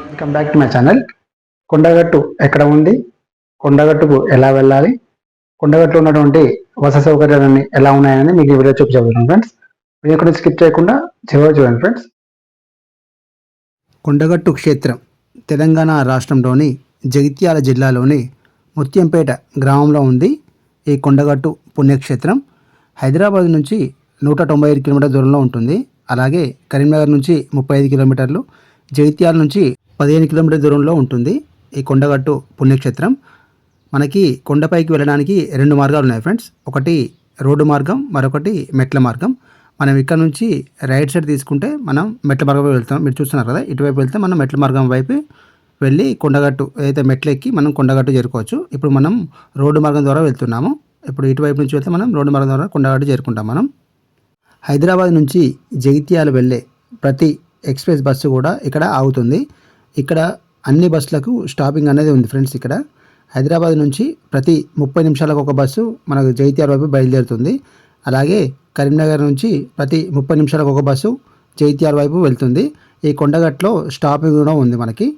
Welcome back to my channel. Kondagattu ఎక్కడ ఉంది, కొండగట్టుకు ఎలా వెళ్ళాలి, కొండగట్టులో ఉన్నటువంటి వసతి సౌకర్యాలన్నీ ఎలా ఉన్నాయని మీకు ఈ వీడియో చూపించబోతున్నాను ఫ్రెండ్స్. వీడియో కూడా స్కిప్ చేయకుండా చివరి చూడండి ఫ్రెండ్స్. కొండగట్టు క్షేత్రం తెలంగాణ రాష్ట్రంలోని జగిత్యాల జిల్లాలోని ముత్యంపేట గ్రామంలో ఉంది. ఈ కొండగట్టు పుణ్యక్షేత్రం హైదరాబాద్ నుంచి 195 కిలోమీటర్ల దూరంలో ఉంటుంది. అలాగే కరీంనగర్ నుంచి 35 కిలోమీటర్లు, జగిత్యాల నుంచి 15 కిలోమీటర్ల దూరంలో ఉంటుంది ఈ కొండగట్టు పుణ్యక్షేత్రం. మనకి కొండపైకి వెళ్ళడానికి 2 మార్గాలు ఉన్నాయి ఫ్రెండ్స్. ఒకటి రోడ్డు మార్గం, మరొకటి మెట్ల మార్గం. మనం ఇక్కడ నుంచి రైట్ సైడ్ తీసుకుంటే మనం మెట్ల మార్గం వెళ్తాం. మీరు చూస్తున్నారు కదా, ఇటువైపు వెళ్తే మనం మెట్ల మార్గం వైపు వెళ్ళి కొండగట్టు ఏదైతే మెట్లు ఎక్కి మనం కొండగట్టు చేరుకోవచ్చు. ఇప్పుడు మనం రోడ్డు మార్గం ద్వారా వెళ్తున్నాము. ఇప్పుడు ఇటువైపు నుంచి వెళ్తే మనం రోడ్డు మార్గం ద్వారా కొండగట్టు చేరుకుంటాం. మనం హైదరాబాద్ నుంచి జగిత్యాల వెళ్ళే ప్రతి ఎక్స్ప్రెస్ బస్సు కూడా ఇక్కడ ఆగుతుంది. ఇక్కడ అన్ని బస్సులకు స్టాపింగ్ అనేది ఉంది ఫ్రెండ్స్. ఇక్కడ హైదరాబాద్ నుంచి ప్రతి 30 నిమిషాలకు ఒక బస్సు మనకు జగిత్యాల వైపు బయలుదేరుతుంది. అలాగే కరీంనగర్ నుంచి ప్రతి 30 నిమిషాలకు ఒక బస్సు జగిత్యాల వైపు వెళ్తుంది. ఈ కొండగట్టులో స్టాపింగ్ కూడా ఉంది మనకి.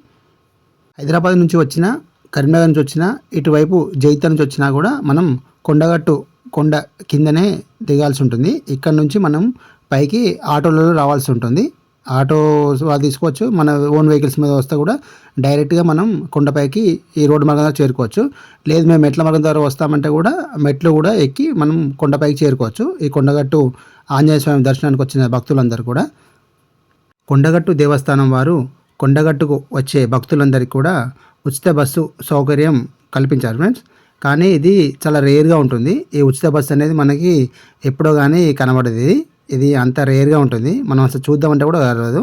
హైదరాబాద్ నుంచి వచ్చినా, కరీంనగర్ నుంచి వచ్చినా, ఇటువైపు జగిత్యాల నుంచి వచ్చినా కూడా మనం కొండగట్టు కొండ కిందనే దిగాల్సి ఉంటుంది. ఇక్కడ నుంచి మనం పైకి ఆటోలలో రావాల్సి ఉంటుంది. ఆటో తీసుకోవచ్చు, మన ఓన్ వెహికల్స్ మీద వస్తే కూడా డైరెక్ట్గా మనం కొండపైకి ఈ రోడ్డు మార్గం ద్వారా చేరుకోవచ్చు. లేదు మేము మెట్ల మార్గం ద్వారా వస్తామంటే కూడా మెట్లు కూడా ఎక్కి మనం కొండపైకి చేరుకోవచ్చు. ఈ కొండగట్టు ఆంజనేయ స్వామి దర్శనానికి వచ్చిన భక్తులందరూ కూడా కొండగట్టు దేవస్థానం వారు కొండగట్టుకు వచ్చే భక్తులందరికీ కూడా ఉచిత బస్సు సౌకర్యం కల్పించారు ఫ్రెండ్స్. కానీ ఇది చాలా రేర్గా ఉంటుంది. ఈ ఉచిత బస్సు అనేది మనకి ఎప్పుడో కానీ కనబడేది. ఇది అంత రేర్గా ఉంటుంది. మనం అసలు చూద్దామంటే కూడా రాదు.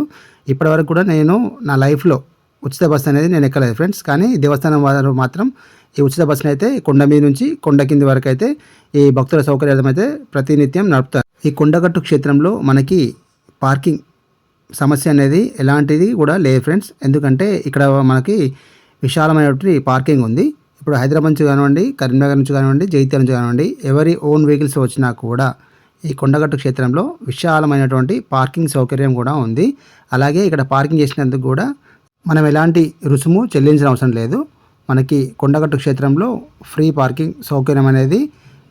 ఇప్పటివరకు కూడా నేను నా లైఫ్లో ఉచిత బస్సు అనేది నేను ఎక్కలేదు ఫ్రెండ్స్. కానీ దేవస్థానం వారు మాత్రం ఈ ఉచిత బస్సును అయితే కొండ మీద నుంచి కొండ కింది వరకు అయితే ఈ భక్తుల సౌకర్యార్థం అయితే ప్రతినిత్యం నడుపుతారు. ఈ కొండగట్టు క్షేత్రంలో మనకి పార్కింగ్ సమస్య అనేది ఎలాంటిది కూడా లేదు ఫ్రెండ్స్. ఎందుకంటే ఇక్కడ మనకి విశాలమైనటువంటి పార్కింగ్ ఉంది. ఇప్పుడు హైదరాబాద్ నుంచి కానివ్వండి, కరీంనగర్ నుంచి కానివ్వండి, జగిత్యాల నుంచి కానివ్వండి, ఎవరి ఓన్ వెహికల్స్ వచ్చినా కూడా ఈ కొండగట్టు క్షేత్రంలో విశాలమైనటువంటి పార్కింగ్ సౌకర్యం కూడా ఉంది. అలాగే ఇక్కడ పార్కింగ్ చేసినందుకు కూడా మనం ఎలాంటి రుసుము చెల్లించిన అవసరం లేదు. మనకి కొండగట్టు క్షేత్రంలో ఫ్రీ పార్కింగ్ సౌకర్యం అనేది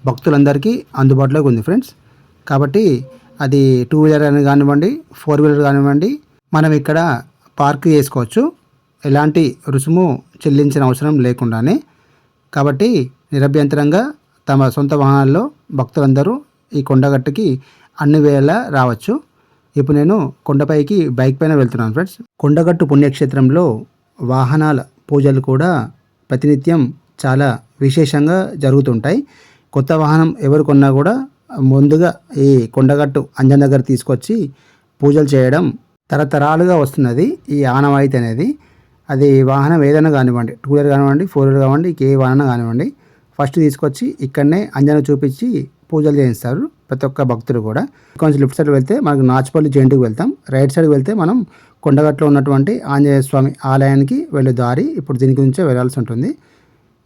భక్తులందరికీ అందుబాటులోకి ఉంది ఫ్రెండ్స్. కాబట్టి అది 2 వీలర్ అని కానివ్వండి, 4 వీలర్ కానివ్వండి, మనం ఇక్కడ పార్క్ చేసుకోవచ్చు ఎలాంటి రుసుము చెల్లించిన అవసరం లేకుండానే. కాబట్టి నిరభ్యంతరంగా తమ సొంత వాహనాల్లో భక్తులందరూ ఈ కొండగట్టుకి అన్ని వేళలా రావచ్చు. ఇప్పుడు నేను కొండపైకి బైక్ పైన వెళ్తున్నాను ఫ్రెండ్స్. కొండగట్టు పుణ్యక్షేత్రంలో వాహనాల పూజలు కూడా ప్రతినిత్యం చాలా విశేషంగా జరుగుతుంటాయి. కొత్త వాహనం ఎవరు కొన్నా కూడా ముందుగా ఈ కొండగట్టు అంజన్ దగ్గర తీసుకొచ్చి పూజలు చేయడం తరతరాలుగా వస్తున్నది ఈ ఆనవాయితీ అనేది. అది వాహనం ఏదైనా కానివ్వండి, 2 వీలర్ కానివ్వండి, 4 వీలర్ కానివ్వండి, ఏ వాహనం కానివ్వండి, ఫస్ట్ తీసుకొచ్చి ఇక్కడనే అంజన చూపించి పూజలు చేయిస్తారు ప్రతి ఒక్క భక్తులు కూడా. కొంచెం లెఫ్ట్ సైడ్ వెళ్తే మనకు నాచుపల్లి జైంట్కి వెళ్తాం. రైట్ సైడ్ వెళ్తే మనం కొండగట్టులో ఉన్నటువంటి ఆంజనేయ స్వామి ఆలయానికి వెళ్ళే దారి. ఇప్పుడు దీని గురించే వెళ్ళాల్సి ఉంటుంది.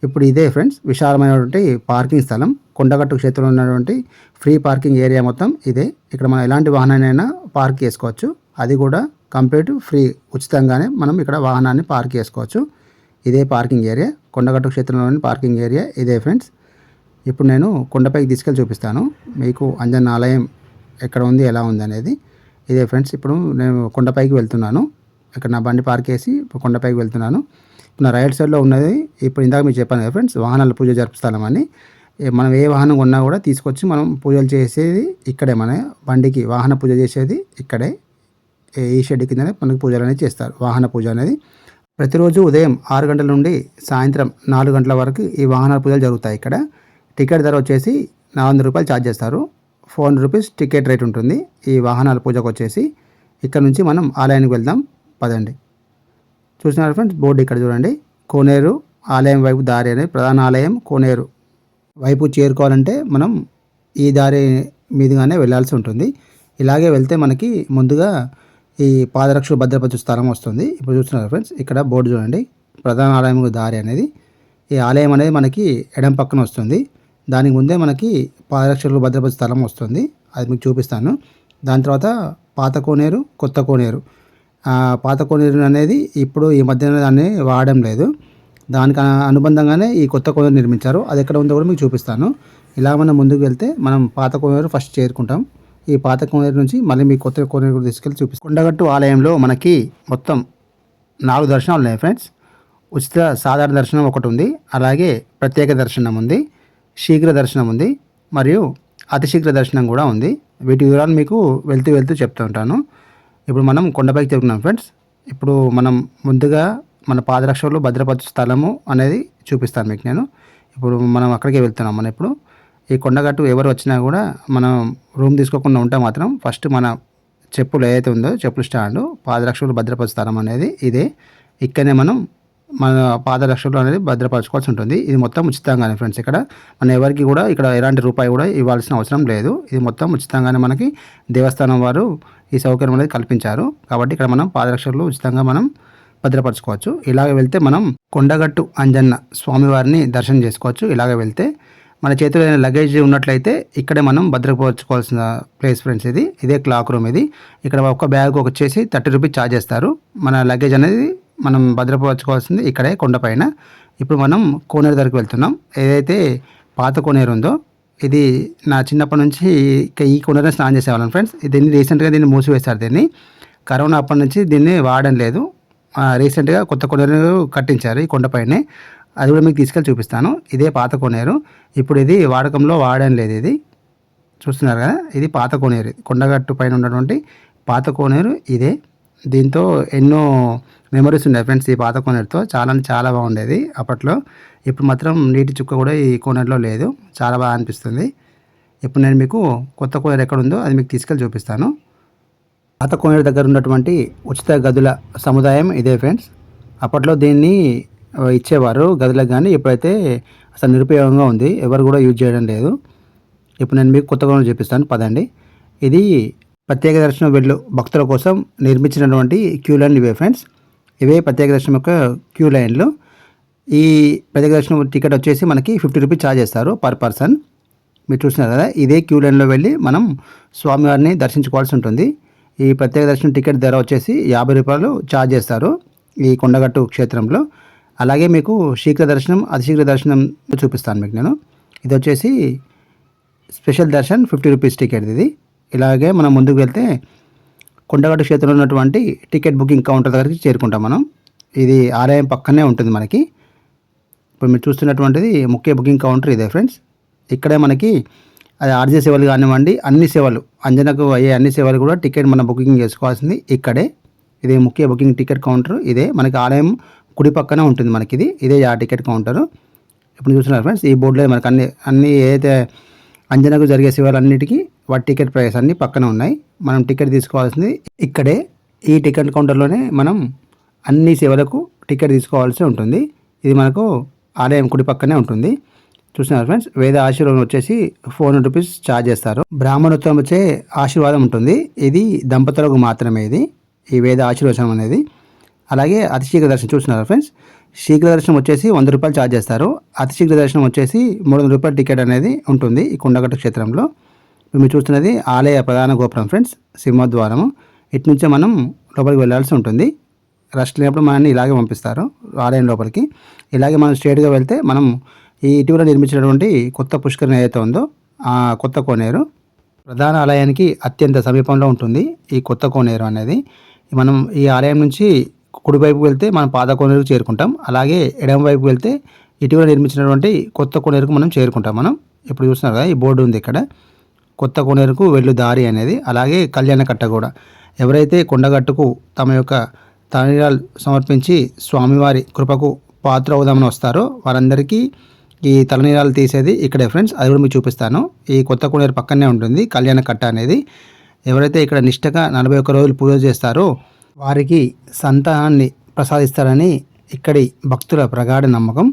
ఇప్పుడు ఇదే ఫ్రెండ్స్ విశాలమైనటువంటి పార్కింగ్ స్థలం. కొండగట్టు క్షేత్రంలో ఉన్నటువంటి ఫ్రీ పార్కింగ్ ఏరియా మొత్తం ఇదే. ఇక్కడ మనం ఎలాంటి వాహనాన్నైనా పార్క్ చేసుకోవచ్చు. అది కూడా కంప్లీట్ ఫ్రీ, ఉచితంగానే మనం ఇక్కడ వాహనాన్ని పార్క్ చేసుకోవచ్చు. ఇదే పార్కింగ్ ఏరియా, కొండగట్టు క్షేత్రంలోని పార్కింగ్ ఏరియా ఇదే ఫ్రెండ్స్. ఇప్పుడు నేను కొండపైకి తీసుకెళ్ళి చూపిస్తాను మీకు అంజన్న ఆలయం ఎక్కడ ఉంది, ఎలా ఉంది అనేది. ఇదే ఫ్రెండ్స్. ఇప్పుడు నేను కొండపైకి వెళ్తున్నాను. ఇక్కడ నా బండి పార్క్ చేసి ఇప్పుడు కొండపైకి వెళ్తున్నాను. నా రైట్ సైడ్లో ఉన్నది ఇప్పుడు ఇందాక మీకు చెప్పాను కదా ఫ్రెండ్స్, వాహనాల పూజ జరుపుతామని. మనం ఏ వాహనం కొన్నా కూడా తీసుకొచ్చి మనం పూజలు చేసేది ఇక్కడే. మన బండికి వాహన పూజ చేసేది ఇక్కడే. ఈ షెడ్ కిందనే మనకి పూజలు అనేది చేస్తారు. వాహన పూజ అనేది ప్రతిరోజు ఉదయం 6 గంటల నుండి సాయంత్రం 4 గంటల వరకు ఈ వాహనాల పూజలు జరుగుతాయి ఇక్కడ. టికెట్ ధర వచ్చేసి 400 రూపాయలు ఛార్జ్ చేస్తారు. రూపీస్ టికెట్ రేట్ ఉంటుంది ఈ వాహనాల పూజకు వచ్చేసి. ఇక్కడ నుంచి మనం ఆలయానికి వెళ్దాం పదండి. చూసినారు ఫ్రెండ్స్, బోర్డు ఇక్కడ చూడండి. కోనేరు ఆలయం వైపు దారి అనేది, ప్రధాన ఆలయం కోనేరు వైపు చేరుకోవాలంటే మనం ఈ దారి మీదుగానే వెళ్ళాల్సి ఉంటుంది. ఇలాగే వెళ్తే మనకి ముందుగా ఈ పాదరక్షలు భద్రపరచు స్థలం వస్తుంది. ఇప్పుడు చూస్తున్నారు ఫ్రెండ్స్, ఇక్కడ బోర్డు చూడండి, ప్రధాన ఆలయం దారి అనేది. ఈ ఆలయం అనేది మనకి ఎడం పక్కన వస్తుంది. దానికి ముందే మనకి పాదరక్షలు భద్రపరచు స్థలం వస్తుంది, అది మీకు చూపిస్తాను. దాని తర్వాత పాత కోనేరు, కొత్త కోనేరు. పాత కోనేరు అనేది ఇప్పుడు ఈ మధ్యన దాన్ని వాడడం లేదు. దానికి అనుబంధంగానే ఈ కొత్త కోనేరు నిర్మించారు. అది ఎక్కడ ఉందో కూడా మీకు చూపిస్తాను. ఇలా మనం ముందుకు వెళ్తే మనం పాత కోనేరు ఫస్ట్ చేరుకుంటాం. ఈ పాత కోనేరు నుంచి మళ్ళీ మీ కొత్త కోనేరు కూడా తీసుకెళ్ళి చూపిస్తాం. కొండగట్టు ఆలయంలో మనకి మొత్తం 4 దర్శనాలు ఉన్నాయి ఫ్రెండ్స్. ఉచిత సాధారణ దర్శనం ఒకటి ఉంది, అలాగే ప్రత్యేక దర్శనం ఉంది, శీఘ్ర దర్శనం ఉంది, మరియు అతి శీఘ్ర దర్శనం కూడా ఉంది. వీటి వివరాలు మీకు వెళ్తూ చెప్తూ ఉంటాను. ఇప్పుడు మనం కొండపైకి చెప్తున్నాం ఫ్రెండ్స్. ఇప్పుడు మనం ముందుగా మన పాదరక్షలు భద్రపరచు స్థలము అనేది చూపిస్తాను మీకు నేను. ఇప్పుడు మనం అక్కడికే వెళ్తున్నాం. మనం ఇప్పుడు ఈ కొండగట్టు ఎవరు వచ్చినా కూడా మనం రూమ్ తీసుకోకుండా ఉంటే మాత్రం ఫస్ట్ మన చెప్పులు ఏదైతే ఉందో చెప్పులు స్టాండు, పాదరక్షలు భద్రపరచు స్థలం అనేది ఇదే. ఇక్కడనే మనం మన పాదరక్షలు అనేది భద్రపరచుకోవాల్సి ఉంటుంది. ఇది మొత్తం ఉచితంగానే ఫ్రెండ్స్. ఇక్కడ మన ఎవరికి కూడా ఇక్కడ ఎలాంటి రూపాయి కూడా ఇవ్వాల్సిన అవసరం లేదు. ఇది మొత్తం ఉచితంగానే మనకి దేవస్థానం వారు ఈ సౌకర్యం అనేది కల్పించారు. కాబట్టి ఇక్కడ మనం పాదరక్షలు ఉచితంగా మనం భద్రపరచుకోవచ్చు. ఇలాగ వెళ్తే మనం కొండగట్టు అంజన్న స్వామివారిని దర్శనం చేసుకోవచ్చు. ఇలాగ వెళ్తే మన చేతిలో ఏదైనా లగేజ్ ఉన్నట్లయితే ఇక్కడే మనం భద్రపరచుకోవాల్సిన ప్లేస్ ఫ్రెండ్స్. ఇదే క్లాక్ రూమ్. ఇక్కడ ఒక బ్యాగ్ వచ్చేసి 30 రూపీస్ ఛార్జ్ చేస్తారు. మన లగేజ్ అనేది మనం భద్రపరచుకోవాల్సింది ఇక్కడే కొండపైన. ఇప్పుడు మనం కోనేరు దగ్గరికి వెళ్తున్నాం. ఏదైతే పాత కోనేరు ఉందో ఇది నా చిన్నప్పటి నుంచి ఈ కోనేరుని స్నానం చేసేవాళ్ళం ఫ్రెండ్స్. దీన్ని రీసెంట్గా మూసివేశారు. దీన్ని కరోనా అప్పటి నుంచి దీన్ని వాడడం లేదు. రీసెంట్గా కొత్త కోనేరు కట్టించారు ఈ కొండపైనే. అది కూడా మీకు తీసుకెళ్ళి చూపిస్తాను. ఇదే పాత కోనేరు. ఇప్పుడు ఇది వాడకంలో వాడడం లేదు. ఇది చూస్తున్నారు కదా, ఇది పాత కోనేరు. కొండగట్టు పైన ఉన్నటువంటి పాత కోనేరు ఇదే. దీంతో ఎన్నో మెమరీస్ ఉన్నాయి ఫ్రెండ్స్. ఈ పాత కోనేరుతో చాలా బాగుండేది అప్పట్లో. ఇప్పుడు మాత్రం నీటి చుక్క కూడా ఈ కోనేరులో లేదు. చాలా బాగా అనిపిస్తుంది. ఇప్పుడు నేను మీకు కొత్త కోనేరు ఎక్కడ ఉందో అది మీకు తీసుకెళ్ళి చూపిస్తాను. పాత కోనేరు దగ్గర ఉన్నటువంటి ఉచిత గదుల సముదాయం ఇదే ఫ్రెండ్స్. అప్పట్లో దీన్ని ఇచ్చేవారు గదులకు, కానీ ఇప్పుడైతే అసలు నిరుపయోగంగా ఉంది, ఎవరు కూడా యూజ్ చేయడం లేదు. ఇప్పుడు నేను మీకు కొత్త కోనేరు చూపిస్తాను పదండి. ఇది ప్రత్యేక దర్శనం వెళ్ళు భక్తుల కోసం నిర్మించినటువంటి క్యూ లైన్లు ఇవే ఫ్రెండ్స్. ఇవే ప్రత్యేక దర్శనం యొక్క క్యూ లైన్లు. ఈ ప్రత్యేక దర్శనం టికెట్ వచ్చేసి మనకి 50 రూపీస్ ఛార్జ్ చేస్తారు పర్ పర్సన్. మీరు చూస్తున్నారు కదా, ఇదే క్యూ లైన్లో వెళ్ళి మనం స్వామివారిని దర్శించుకోవాల్సి ఉంటుంది. ఈ ప్రత్యేక దర్శనం టికెట్ ధర వచ్చేసి 50 రూపాయలు ఛార్జ్ చేస్తారు ఈ కొండగట్టు క్షేత్రంలో. అలాగే మీకు శీఘ్ర దర్శనం, అతి శీఘ్ర దర్శనం చూపిస్తాను మీకు నేను. ఇది వచ్చేసి స్పెషల్ దర్శన్ 50 రూపీస్ టికెట్ ఇది. ఇలాగే మనం ముందుకు వెళ్తే కొండగట్టు క్షేత్రంలో ఉన్నటువంటి టికెట్ బుకింగ్ కౌంటర్ దగ్గరికి చేరుకుంటాం మనం. ఇది ఆలయం పక్కనే ఉంటుంది మనకి. ఇప్పుడు మీరు చూస్తున్నటువంటిది ముఖ్య బుకింగ్ కౌంటర్ ఇదే ఫ్రెండ్స్. ఇక్కడే మనకి అది ఆర్జీ సేవలు కానివ్వండి, అన్ని సేవలు, అంజనకు అయ్యే అన్ని సేవలు కూడా టికెట్ మనం బుకింగ్ చేసుకోవాల్సింది ఇక్కడే. ఇది ముఖ్య బుకింగ్ టికెట్ కౌంటర్ ఇదే. మనకి ఆలయం కుడి పక్కనే ఉంటుంది మనకి. ఇదే ఆ టికెట్ కౌంటరు. ఇప్పుడు చూస్తున్నారు ఫ్రెండ్స్, ఈ బోర్డులో మనకు అన్ని ఏదైతే అంజనకు జరిగే సేవలన్నిటికీ వాటి టికెట్ ప్రైస్ అన్నీ పక్కన ఉన్నాయి. మనం టికెట్ తీసుకోవాల్సింది ఇక్కడే. ఈ టికెట్ కౌంటర్లోనే మనం అన్ని సేవలకు టికెట్ తీసుకోవాల్సి ఉంటుంది. ఇది మనకు ఆలయం కుడి పక్కనే ఉంటుంది. చూస్తున్నారు ఫ్రెండ్స్, వేద ఆశీర్వాదం వచ్చేసి 400 రూపీస్ ఛార్జ్ చేస్తారు. బ్రాహ్మణోత్సవం వచ్చే ఆశీర్వాదం ఉంటుంది. ఇది దంపతులకు మాత్రమే ఈ వేద ఆశీర్వచనం అనేది. అలాగే అతి శీఘ్ర దర్శనం చూస్తున్నారు ఫ్రెండ్స్. శీఘ్ర దర్శనం వచ్చేసి 100 రూపాయలు ఛార్జ్ చేస్తారు. అతి శీఘ్ర దర్శనం వచ్చేసి 300 రూపాయల టికెట్ అనేది ఉంటుంది ఈ కొండగట్టు క్షేత్రంలో. మీరు చూస్తున్నది ఆలయ ప్రధాన గోపురం ఫ్రెండ్స్, సింహద్వారము. ఇటు నుంచే మనం లోపలికి వెళ్ళాల్సి ఉంటుంది. రష్ లేనప్పుడు మనల్ని ఇలాగే పంపిస్తారు ఆలయం లోపలికి. ఇలాగే మనం స్ట్రేట్గా వెళ్తే మనం ఈ ఇటీవల నిర్మించినటువంటి కొత్త పుష్కరిణి ఏదైతే ఉందో ఆ కొత్త కోనేరు ప్రధాన ఆలయానికి అత్యంత సమీపంలో ఉంటుంది ఈ కొత్త కోనేరు అనేది. మనం ఈ ఆలయం నుంచి కుడివైపు వెళ్తే మనం పాత కోనేరుకు చేరుకుంటాం. అలాగే ఎడమ వైపు వెళ్తే ఇటీవల నిర్మించినటువంటి కొత్త కోనేరుకు మనం చేరుకుంటాం. మనం ఇప్పుడు చూస్తున్నారు కదా, ఈ బోర్డు ఉంది ఇక్కడ, కొత్త కోనేరుకు వెళ్ళు దారి అనేది. అలాగే కళ్యాణకట్ట కూడా. ఎవరైతే కొండగట్టుకు తమ యొక్క తనీరాలు సమర్పించి స్వామివారి కృపకు పాత్ర అవుదామని వస్తారో వారందరికీ ఈ తలనీలాలు తీసేది ఇక్కడే ఫ్రెండ్స్, అది కూడా మీకు చూపిస్తాను. ఈ కొత్త కోనేరు పక్కనే ఉంటుంది కళ్యాణ కట్ట అనేది. ఎవరైతే ఇక్కడ నిష్టగా 41 రోజులు పూజ చేస్తారో వారికి సంతానాన్ని ప్రసాదిస్తారని ఇక్కడి భక్తుల ప్రగాఢ నమ్మకం.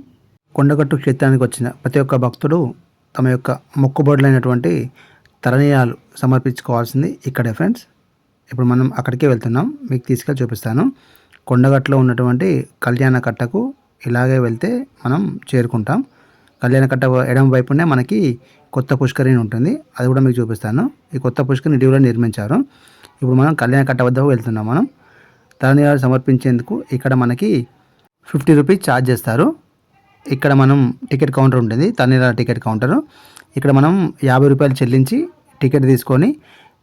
కొండగట్టు క్షేత్రానికి వచ్చిన ప్రతి ఒక్క భక్తుడు తమ యొక్క మొక్కుబడులైనటువంటి తలనీలాలు సమర్పించుకోవాల్సింది ఇక్కడే ఫ్రెండ్స్. ఇప్పుడు మనం అక్కడికే వెళ్తున్నాం, మీకు తీసుకెళ్ళి చూపిస్తాను. కొండగట్టులో ఉన్నటువంటి కళ్యాణ కట్టకు ఇలాగే వెళ్తే మనం చేరుకుంటాం. కళ్యాణ కట్ట ఎడమ వైపునే మనకి కొత్త పుష్కరిణి ఉంటుంది, అది కూడా మీకు చూపిస్తాను. ఈ కొత్త పుష్కరిణి ఇటీవల నిర్మించారు. ఇప్పుడు మనం కళ్యాణ కట్ట వద్దకు వెళ్తున్నాం. మనం తలనీలాలు సమర్పించేందుకు ఇక్కడ మనకి 50 రూపీస్ ఛార్జ్ చేస్తారు. ఇక్కడ మనం టికెట్ కౌంటర్ ఉంటుంది, తలనీలాల టికెట్ కౌంటరు. ఇక్కడ మనం 50 రూపాయలు చెల్లించి టికెట్ తీసుకొని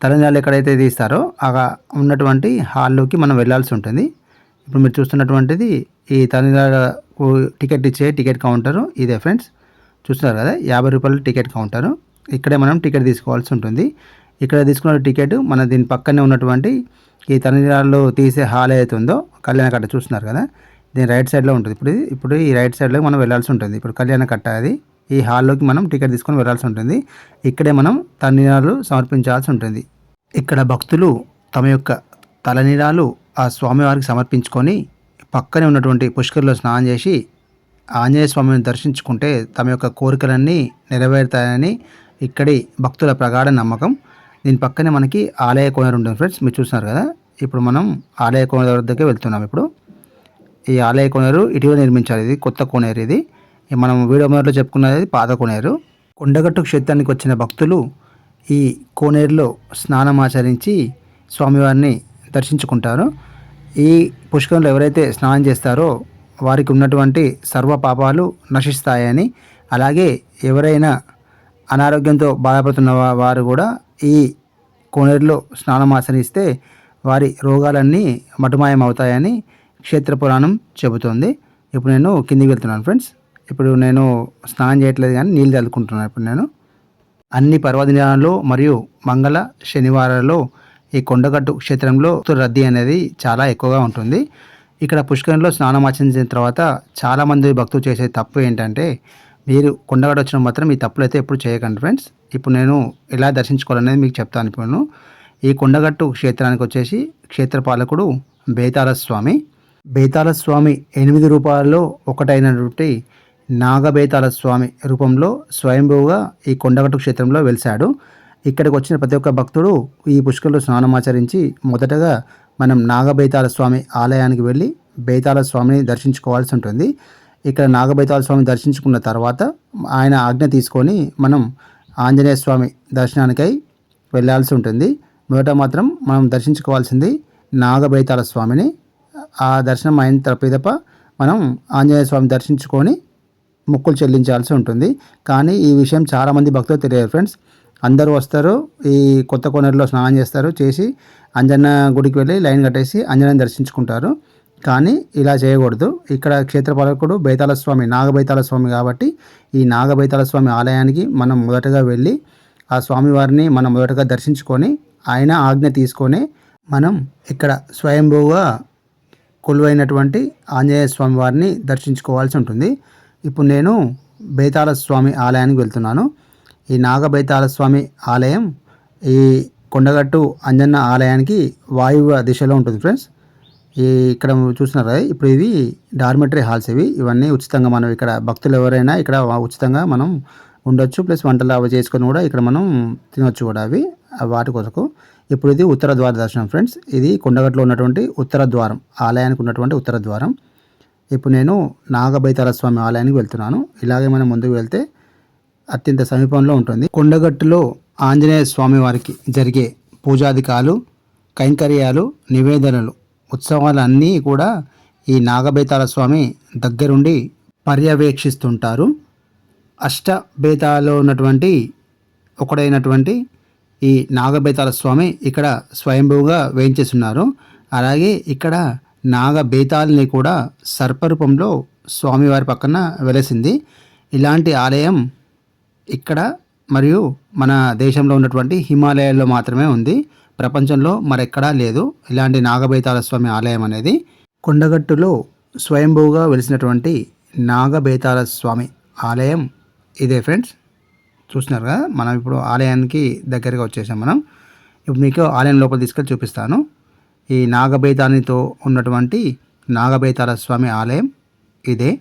తలనీలాలు ఎక్కడైతే తీస్తారో అక్కడ ఉన్నటువంటి హాల్లోకి మనం వెళ్ళాల్సి ఉంటుంది. ఇప్పుడు మీరు చూస్తున్నటువంటిది ఈ తలనీలాలకు టికెట్ ఇచ్చే టికెట్ కౌంటరు ఇదే ఫ్రెండ్స్. చూస్తున్నారు కదా, 50 రూపాయల టికెట్ కౌంటరు. ఇక్కడే మనం టికెట్ తీసుకోవాల్సి ఉంటుంది. ఇక్కడ తీసుకున్న టికెట్ మన దీని పక్కనే ఉన్నటువంటి ఈ తలనీలాలు తీసే హాల్ ఏదైతే ఉందో కళ్యాణ కట్ట చూస్తున్నారు కదా, దీని రైట్ సైడ్లో ఉంటుంది. ఇప్పుడు ఈ రైట్ సైడ్లో మనం వెళ్ళాల్సి ఉంటుంది. ఇప్పుడు కళ్యాణ కట్ట అది, ఈ హాల్లోకి మనం టికెట్ తీసుకొని వెళ్ళాల్సి ఉంటుంది. ఇక్కడే మనం తలనీలాలు సమర్పించాల్సి ఉంటుంది. ఇక్కడ భక్తులు తమ యొక్క తలనీలాలు ఆ స్వామివారికి సమర్పించుకొని పక్కనే ఉన్నటువంటి పుష్కరిలో స్నానం చేసి ఆంజనేయ స్వామిని దర్శించుకుంటే తమ యొక్క కోరికలన్నీ నెరవేరుతాయని ఇక్కడి భక్తుల ప్రగాఢ నమ్మకం. దీని పక్కనే మనకి ఆలయ కోనేరు ఉంటుంది ఫ్రెండ్స్, మీరు చూస్తున్నారు కదా. ఇప్పుడు మనం ఆలయ కోనేరు వద్దకే వెళ్తున్నాం. ఇప్పుడు ఈ ఆలయ కోనేరు ఇటీవల నిర్మించారు, ఇది కొత్త కోనేరు. ఇది మనం వీడియో మొదట్లో చెప్పుకున్నది పాత కోనేరు. కొండగట్టు క్షేత్రానికి వచ్చిన భక్తులు ఈ కోనేరులో స్నానం ఆచరించి స్వామివారిని దర్శించుకుంటారు. ఈ పుష్కరంలో ఎవరైతే స్నానం చేస్తారో వారికి ఉన్నటువంటి సర్వ పాపాలు నశిస్తాయని, అలాగే ఎవరైనా అనారోగ్యంతో బాధపడుతున్న వారు కూడా ఈ కోనేరులో స్నానం ఆచరిస్తే వారి రోగాలన్నీ మటుమాయం అవుతాయని క్షేత్ర పురాణం చెబుతోంది. ఇప్పుడు నేను కిందికి వెళ్తున్నాను ఫ్రెండ్స్. ఇప్పుడు నేను స్నానం చేయట్లేదు కానీ నీళ్ళు చల్లుకుంటున్నాను. ఇప్పుడు నేను అన్ని పర్వదినాల్లో మరియు మంగళ శనివారాల్లో ఈ కొండగట్టు క్షేత్రంలో రద్దీ అనేది చాలా ఎక్కువగా ఉంటుంది. ఇక్కడ పుష్కరంలో స్నానం ఆచరించిన తర్వాత చాలామంది భక్తులు చేసే తప్పు ఏంటంటే, మీరు కొండగట్టు వచ్చిన మాత్రం ఈ తప్పులు అయితే ఎప్పుడు చేయకండి ఫ్రెండ్స్. ఇప్పుడు నేను ఎలా దర్శించుకోవాలనేది మీకు చెప్తాను. ఇప్పుడు ఈ కొండగట్టు క్షేత్రానికి వచ్చేసి క్షేత్రపాలకుడు బేతాళ స్వామి. బేతాళ స్వామి 8 రూపాయల్లో ఒకటైనటువంటి నాగబేతాళ స్వామి రూపంలో స్వయంభూగా ఈ కొండగట్టు క్షేత్రంలో వెలిశాడు. ఇక్కడికి వచ్చిన ప్రతి ఒక్క భక్తుడు ఈ పుష్కరంలో స్నానం ఆచరించి మొదటగా మనం నాగబేతాళ స్వామి ఆలయానికి వెళ్ళి బేతాళ స్వామిని దర్శించుకోవాల్సి ఉంటుంది. ఇక్కడ నాగబేతాళ స్వామిని దర్శించుకున్న తర్వాత ఆయన ఆజ్ఞ తీసుకొని మనం ఆంజనేయ స్వామి దర్శనానికై వెళ్ళాల్సి ఉంటుంది. మొదట మాత్రం మనం దర్శించుకోవాల్సింది నాగబేతాళ స్వామిని. ఆ దర్శనం అయిన పిదప మనం ఆంజనేయ స్వామి దర్శించుకొని మొక్కులు చెల్లించాల్సి ఉంటుంది. కానీ ఈ విషయం చాలామంది భక్తులు తెలియదు ఫ్రెండ్స్. అందరూ వస్తారు, ఈ కొత్త కోనేరులో స్నానం చేస్తారు, చేసి అంజన్న గుడికి వెళ్ళి లైన్ కట్టేసి అంజనేయుని దర్శించుకుంటారు. కానీ ఇలా చేయకూడదు. ఇక్కడ క్షేత్రపాలకుడు బేతాళ స్వామి నాగబేతాళ స్వామి కాబట్టి ఈ నాగబేతాళ స్వామి ఆలయానికి మనం మొదటగా వెళ్ళి ఆ స్వామివారిని మనం మొదటగా దర్శించుకొని ఆయన ఆజ్ఞ తీసుకొని మనం ఇక్కడ స్వయంభూగా కొలువైనటువంటి ఆంజనేయ స్వామి వారిని దర్శించుకోవాల్సి ఉంటుంది. ఇప్పుడు నేను బేతాళ స్వామి ఆలయానికి వెళ్తున్నాను. ఈ నాగబేతాళ స్వామి ఆలయం ఈ కొండగట్టు అంజన్న ఆలయానికి వాయువ్య దిశలో ఉంటుంది ఫ్రెండ్స్. ఇక్కడ చూస్తున్నారు కదా, ఇప్పుడు ఇవి డార్మెటరీ హాల్స్. ఇవన్నీ ఉచితంగా మనం ఇక్కడ భక్తులు ఎవరైనా ఇక్కడ ఉచితంగా మనం ఉండొచ్చు. ప్లస్ వంటలు అవి చేసుకొని కూడా ఇక్కడ మనం తినొచ్చు కూడా అవి వాటి కొరకు. ఇప్పుడు ఇది ఉత్తర ద్వార దర్శనం ఫ్రెండ్స్. ఇది కొండగట్టులో ఉన్నటువంటి ఉత్తర ద్వారం, ఆలయానికి ఉన్నటువంటి ఉత్తర ద్వారం. ఇప్పుడు నేను నాగబేతాళ స్వామి ఆలయానికి వెళ్తున్నాను. ఇలాగే మనం ముందుకు వెళ్తే అత్యంత సమీపంలో ఉంటుంది. కొండగట్టులో ఆంజనేయ స్వామి వారికి జరిగే పూజాధికాలు, కైంకర్యాలు, నివేదనలు, ఉత్సవాలన్నీ కూడా ఈ నాగబేతాళ స్వామి దగ్గరుండి పర్యవేక్షిస్తుంటారు. అష్టబేతాలలో ఉన్నటువంటి ఒకడైనటువంటి ఈ నాగబేతాళ స్వామి ఇక్కడ స్వయంభూగా వేయించేస్తున్నారు. అలాగే ఇక్కడ నాగబేతాల్ని కూడా సర్పరూపంలో స్వామివారి పక్కన వెలసింది. ఇలాంటి ఆలయం ఇక్కడ మరియు మన దేశంలో ఉన్నటువంటి హిమాలయాల్లో మాత్రమే ఉంది. ప్రపంచంలో మరెక్కడా లేదు ఇలాంటి నాగబేతాళ స్వామి ఆలయం అనేది. కొండగట్టులో స్వయంభూగా వెలిసినటువంటి నాగబేతాళ స్వామి ఆలయం ఇదే ఫ్రెండ్స్. చూస్తున్నారు కదా, మనం ఇప్పుడు ఆలయానికి దగ్గరగా వచ్చేసాం. మనం ఇప్పుడు మీకు ఆలయం లోపల తీసుకెళ్ళి చూపిస్తాను. ఈ నాగబైతానితో ఉన్నటువంటి నాగబైతాల స్వామి ఆలయం ఇదే.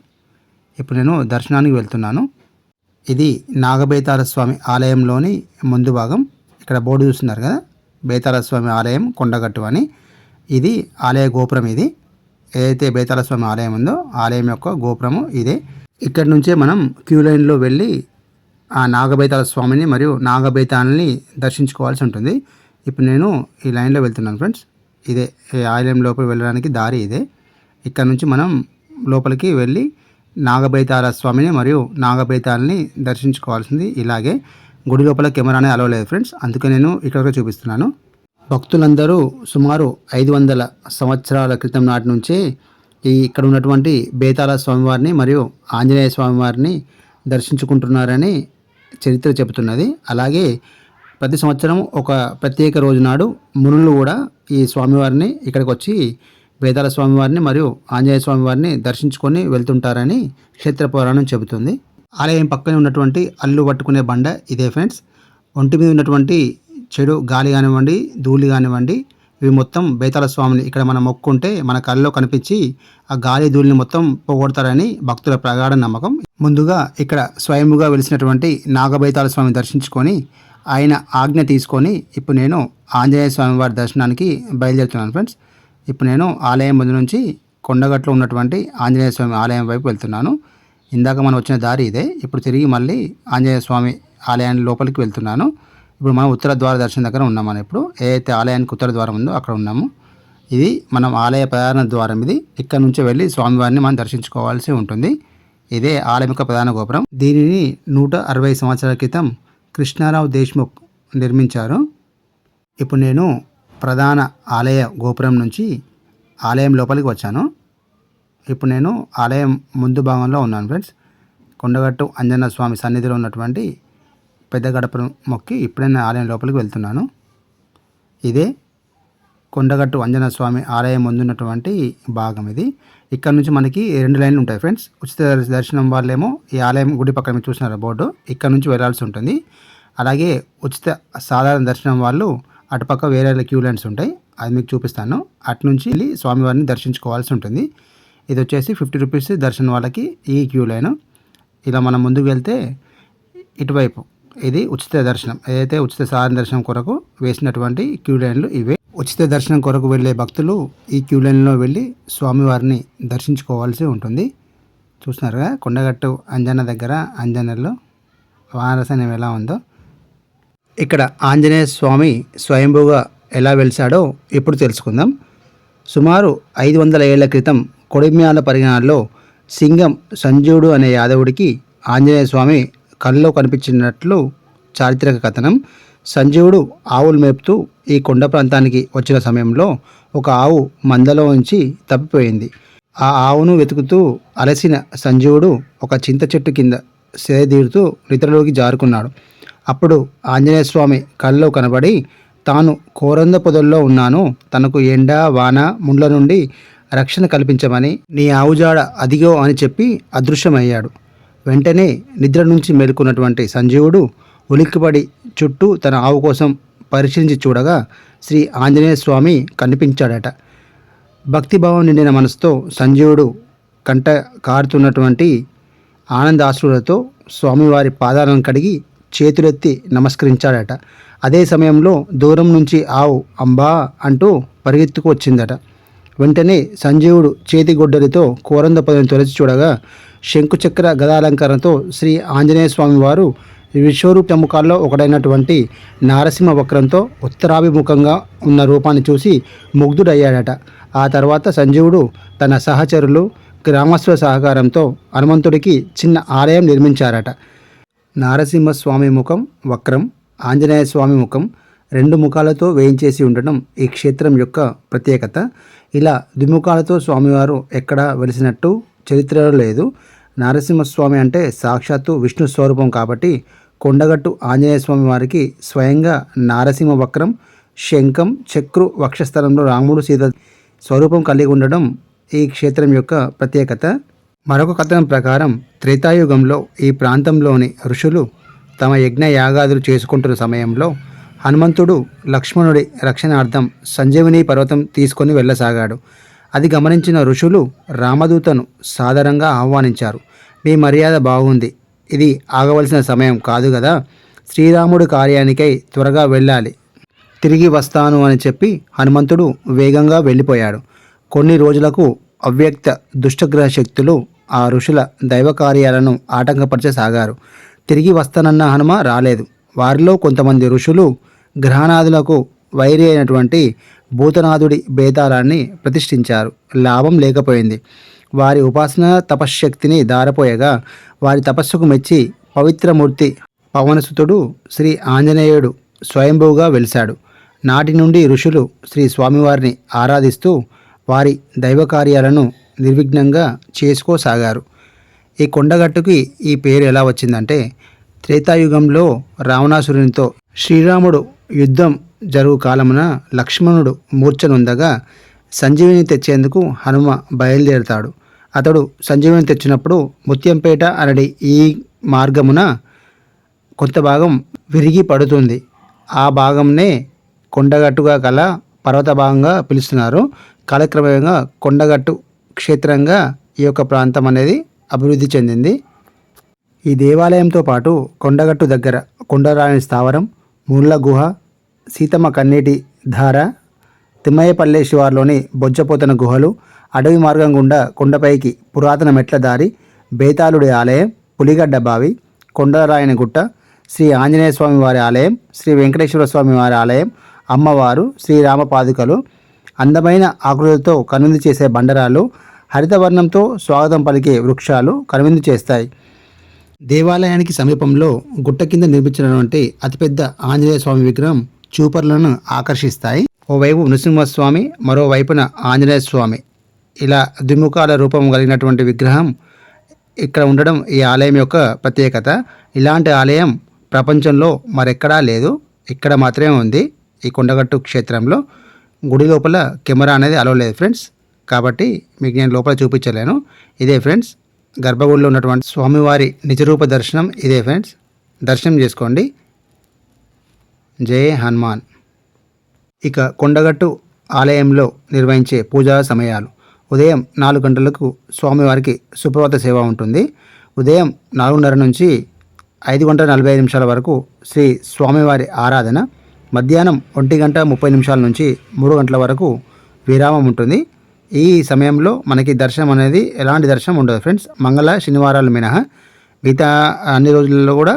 ఇప్పుడు నేను దర్శనానికి వెళ్తున్నాను. ఇది నాగబైతాల స్వామి ఆలయంలోని ముందు భాగం. ఇక్కడ బోర్డు చూస్తున్నారు కదా, బేతాళ స్వామి ఆలయం కొండగట్టు అని. ఇది ఆలయ గోపురం. ఇది ఏదైతే బేతాళ స్వామి ఆలయం ఉందో ఆలయం యొక్క గోపురము ఇదే. ఇక్కడ నుంచే మనం క్యూ లైన్లో వెళ్ళి ఆ నాగబైతాళ స్వామిని మరియు నాగబైతాలని దర్శించుకోవాల్సి ఉంటుంది. ఇప్పుడు నేను ఈ లైన్లో వెళ్తున్నాను ఫ్రెండ్స్. ఇదే ఈ ఆలయం లోపలికి వెళ్ళడానికి దారి ఇదే. ఇక్కడ నుంచి మనం లోపలికి వెళ్ళి నాగబైతాళ స్వామిని మరియు నాగబైతాలని దర్శించుకోవాల్సింది. ఇలాగే గుడి లోపల కెమెరానే అలవ్ లేదు ఫ్రెండ్స్, అందుకే నేను ఇక్కడ చూపిస్తున్నాను. భక్తులందరూ సుమారు 500 సంవత్సరాల క్రితం నాటి నుంచే ఇక్కడ ఉన్నటువంటి బేతాళ స్వామివారిని మరియు ఆంజనేయ స్వామివారిని దర్శించుకుంటున్నారని చరిత్ర చెబుతున్నది. అలాగే ప్రతి సంవత్సరం ఒక ప్రత్యేక రోజు నాడు మునులు కూడా ఈ స్వామివారిని ఇక్కడికి వచ్చి బేతాళ స్వామివారిని మరియు ఆంజనేయ స్వామివారిని దర్శించుకొని వెళ్తుంటారని క్షేత్ర పురాణం చెబుతుంది. ఆలయం పక్కనే ఉన్నటువంటి అల్లు పట్టుకునే బండ ఇదే ఫ్రెండ్స్. ఒంటి మీద ఉన్నటువంటి చెడు గాలి కానివ్వండి, ధూళి కానివ్వండి, ఇవి మొత్తం బేతాళ స్వామిని ఇక్కడ మనం మొక్కుంటే మన కళ్ళలో కనిపించి ఆ గాలి ధూళిని మొత్తం పోగొడతారని భక్తుల ప్రగాఢ నమ్మకం. ముందుగా ఇక్కడ స్వయంగా వెలిసినటువంటి నాగబైతాళ స్వామిని దర్శించుకొని ఆయన ఆజ్ఞ తీసుకొని ఇప్పుడు నేను ఆంజనేయ స్వామి వారి దర్శనానికి బయలుదేరుతున్నాను ఫ్రెండ్స్. ఇప్పుడు నేను ఆలయం ముందు నుంచి కొండగట్లో ఉన్నటువంటి ఆంజనేయ స్వామి ఆలయం వైపు వెళ్తున్నాను. ఇందాక మనం వచ్చిన దారి ఇదే. ఇప్పుడు తిరిగి మళ్ళీ ఆంజనేయ స్వామి ఆలయాన్ని లోపలికి వెళ్తున్నాను. ఇప్పుడు మనం ఉత్తర ద్వార దర్శనం దగ్గర ఉన్నాం. మనం ఇప్పుడు ఏదైతే ఆలయానికి ఉత్తర ద్వారం ఉందో అక్కడ ఉన్నాము. ఇది మనం ఆలయ ప్రధాన ద్వారం. ఇది ఇక్కడ నుంచి వెళ్ళి స్వామివారిని మనం దర్శించుకోవాల్సి ఉంటుంది. ఇదే ఆలయం యొక్క ప్రధాన గోపురం. దీనిని 160 సంవత్సరాల క్రితం కృష్ణారావు దేశ్ముఖ్ నిర్మించారు. ఇప్పుడు నేను ప్రధాన ఆలయ గోపురం నుంచి ఆలయం లోపలికి వచ్చాను. ఇప్పుడు నేను ఆలయం ముందు భాగంలో ఉన్నాను ఫ్రెండ్స్. కొండగట్టు అంజన్న స్వామి సన్నిధిలో ఉన్నటువంటి పెద్ద గడపను మొక్కి ఇప్పుడే నేను ఆలయం లోపలికి వెళ్తున్నాను. ఇదే కొండగట్టు అంజన్న స్వామి ఆలయం ముందున్నటువంటి భాగం ఇది. ఇక్కడ నుంచి మనకి 2 లైన్లు ఉంటాయి ఫ్రెండ్స్. ఉచిత దర్శనం వాళ్ళేమో ఈ ఆలయం గుడి పక్కన మీరు చూసినారు బోర్డు, ఇక్కడ నుంచి వెళ్ళాల్సి ఉంటుంది. అలాగే ఉచిత సాధారణ దర్శనం వాళ్ళు అటుపక్క వేరే క్యూ లైన్స్ ఉంటాయి, అది మీకు చూపిస్తాను. అటు నుంచి వెళ్ళి స్వామివారిని దర్శించుకోవాల్సి ఉంటుంది. ఇది వచ్చేసి 50 రూపీస్ దర్శనం వాళ్ళకి ఈ క్యూ లైన్. ఇలా మనం ముందుకు వెళ్తే ఇటువైపు ఇది ఉచిత దర్శనం, ఏదైతే ఉచిత సాధారణ దర్శనం కొరకు వేసినటువంటి క్యూ లైన్లు ఇవే. ఉచిత దర్శనం కొరకు వెళ్ళే భక్తులు ఈ క్యూ లైన్లో వెళ్ళి స్వామివారిని దర్శించుకోవాల్సి ఉంటుంది. చూస్తున్నారుగా కొండగట్టు అంజన్న దగ్గర అంజన్నలో వానరసనం ఎలా ఉందో. ఇక్కడ ఆంజనేయ స్వామి స్వయంభూగా ఎలా వెలిసాడో ఇప్పుడు తెలుసుకుందాం. సుమారు 500 ఏళ్ల క్రితం కొడిమ్యాల పరిగణాల్లో సింగం సంజీవుడు అనే యాదవుడికి ఆంజనేయ స్వామి కళ్ళలో కనిపించినట్లు చారిత్రక కథనం. సంజీవుడు ఆవులు మేపుతూ ఈ కొండ ప్రాంతానికి వచ్చిన సమయంలో ఒక ఆవు మందలో ఉంచి తప్పిపోయింది. ఆ ఆవును వెతుకుతూ అలసిన సంజీవుడు ఒక చింత చెట్టు కింద సేదీరుతూ నిద్రలోకి జారుకున్నాడు. అప్పుడు ఆంజనేయ స్వామి కళ్ళలో కనబడి తాను కోరంద పొదల్లో ఉన్నాను, తనకు ఎండ వాన ముండ్ల నుండి రక్షణ కల్పించమని నీ ఆవుజాడ అదిగో అని చెప్పి అదృశ్యమయ్యాడు. వెంటనే నిద్ర నుంచి మేలుకున్నటువంటి సంజీవుడు ఉలిక్కిపడి చుట్టూ తన ఆవు కోసం పరిశీలించి చూడగా శ్రీ ఆంజనేయ స్వామి కనిపించాడట. భక్తిభావం నిండిన మనసుతో సంజీవుడు కంట కారుతున్నటువంటి ఆనందాశ్రులతో స్వామివారి పాదాలను కడిగి చేతులెత్తి నమస్కరించాడట. అదే సమయంలో దూరం నుంచి ఆవు అంబా అంటూ పరిగెత్తుకు వచ్చిందట. వెంటనే సంజీవుడు చేతి గొడ్డలితో కోరంద పదవిని తొలచి చూడగా శంకుచక్ర గదాలంకరణతో శ్రీ ఆంజనేయ స్వామి వారు విశ్వరూప ముఖాల్లో ఒకటైనటువంటి నారసింహ వక్రంతో ఉత్తరాభిముఖంగా ఉన్న రూపాన్ని చూసి ముగ్ధుడయ్యాడట. ఆ తర్వాత సంజీవుడు తన సహచరులు గ్రామస్తుల సహకారంతో హనుమంతుడికి చిన్న ఆలయం నిర్మించారట. నారసింహస్వామి ముఖం వక్రం, ఆంజనేయ స్వామి ముఖం 2 ముఖాలతో వేయించేసి ఉండటం ఈ క్షేత్రం యొక్క ప్రత్యేకత. ఇలా ద్విముఖాలతో స్వామివారు ఎక్కడా వెలిసినట్టు చరిత్రలో లేదు. నారసింహస్వామి అంటే సాక్షాత్తు విష్ణు స్వరూపం కాబట్టి కొండగట్టు ఆంజనేయ స్వామి వారికి స్వయంగా నారసింహ వక్రం, శంఖం, చక్రు వక్షస్థలంలో రాముడు సీత స్వరూపం కలిగి ఉండడం ఈ క్షేత్రం యొక్క ప్రత్యేకత. మరొక కథనం ప్రకారం త్రేతాయుగంలో ఈ ప్రాంతంలోని ఋషులు తమ యజ్ఞ యాగాదులు చేసుకుంటున్న సమయంలో హనుమంతుడు లక్ష్మణుడి రక్షణార్థం సంజీవిని పర్వతం తీసుకొని వెళ్ళసాగాడు. అది గమనించిన ఋషులు రామదూతను సాదరంగా ఆహ్వానించారు. మీ మర్యాద బాగుంది, ఇది ఆగవలసిన సమయం కాదు కదా, శ్రీరాముడి కార్యానికై త్వరగా వెళ్ళాలి, తిరిగి వస్తాను అని చెప్పి హనుమంతుడు వేగంగా వెళ్ళిపోయాడు. కొన్ని రోజులకు అవ్యక్త దుష్టగ్రహ శక్తులు ఆ ఋషుల దైవ కార్యాలను ఆటంకపరచసాగారు. తిరిగి వస్తానన్న హనుమ రాలేదు. వారిలో కొంతమంది ఋషులు గ్రహనాథులకు వైరి అయినటువంటి భూతనాథుడి బేతాళాన్ని ప్రతిష్ఠించారు. లాభం లేకపోయింది. వారి ఉపాసన తపశ్శక్తిని దారపోయగా వారి తపస్సుకు మెచ్చి పవిత్రమూర్తి పవనసుతుడు శ్రీ ఆంజనేయుడు స్వయంభూగా వెలిశాడు. నాటి నుండి ఋషులు శ్రీ స్వామివారిని ఆరాధిస్తూ వారి దైవ కార్యాలను నిర్విఘ్నంగా చేసుకోసాగారు. ఈ కొండగట్టుకి ఈ పేరు ఎలా వచ్చిందంటే, త్రేతాయుగంలో రావణాసురునితో శ్రీరాముడు యుద్ధం జరుగు కాలమున లక్ష్మణుడు మూర్ఛనుందగా సంజీవిని తెచ్చేందుకు హనుమ బయలుదేరుతాడు. అతడు సంజీవిని తెచ్చినప్పుడు ముత్యంపేట అనడి ఈ మార్గమున కొంత భాగం విరిగి పడుతుంది. ఆ భాగంనే కొండగట్టుగా కల పర్వత భాగంగా పిలుస్తున్నారు. కాలక్రమంగా కొండగట్టు క్షేత్రంగా ఈ యొక్క ప్రాంతం అనేది అభివృద్ధి చెందింది. ఈ దేవాలయంతో పాటు కొండగట్టు దగ్గర కొండరాని స్థావరం, ముళ్ళ గుహ, సీతమ్మ కన్నీటి ధార, తిమ్మయ్యపల్లె శివార్లోని బొజ్జపోతన గుహలు, అడవి మార్గం గుండా కొండపైకి పురాతన మెట్ల దారి, బేతాళుడి ఆలయం, పులిగడ్డ బావి, కొండరాయని గుట్ట, శ్రీ ఆంజనేయ స్వామి వారి ఆలయం, శ్రీ వెంకటేశ్వర స్వామి వారి ఆలయం, అమ్మవారు, శ్రీరామ పాదుకలు, అందమైన ఆకృతులతో కనువిందు చేసే బండరాలు, హరితవర్ణంతో స్వాగతం పలికే వృక్షాలు కనువిందు చేస్తాయి. దేవాలయానికి సమీపంలో గుట్ట కింద నిర్మించినటువంటి అతిపెద్ద ఆంజనేయ స్వామి విగ్రహం చూపర్లను ఆకర్షిస్తాయి. ఓవైపు నృసింహస్వామి, మరోవైపున ఆంజనేయ స్వామి, ఇలా ద్విముఖాల రూపం కలిగినటువంటి విగ్రహం ఇక్కడ ఉండడం ఈ ఆలయం యొక్క ప్రత్యేకత. ఇలాంటి ఆలయం ప్రపంచంలో మరెక్కడా లేదు, ఇక్కడ మాత్రమే ఉంది. ఈ కొండగట్టు క్షేత్రంలో గుడి లోపల కెమెరా అనేది అలౌ లేదు ఫ్రెండ్స్, కాబట్టి మీకు నేను లోపల చూపించలేను. ఇదే ఫ్రెండ్స్ గర్భగుడిలో ఉన్నటువంటి స్వామివారి నిజరూప దర్శనం. ఇదే ఫ్రెండ్స్, దర్శనం చేసుకోండి. జై హనుమాన్. ఇక కొండగట్టు ఆలయంలో నిర్వహించే పూజా సమయాలు: ఉదయం 4 గంటలకు స్వామివారికి సుప్రభాత సేవ ఉంటుంది. ఉదయం 4:30 నుంచి 5:45 వరకు శ్రీ స్వామివారి ఆరాధన. మధ్యాహ్నం 1:30 నుంచి 3 గంటల వరకు విరామం ఉంటుంది. ఈ సమయంలో మనకి దర్శనం అనేది ఎలాంటి దర్శనం ఉండదు ఫ్రెండ్స్, మంగళ శనివారాలు మినహా. మిగతా అన్ని రోజుల్లో కూడా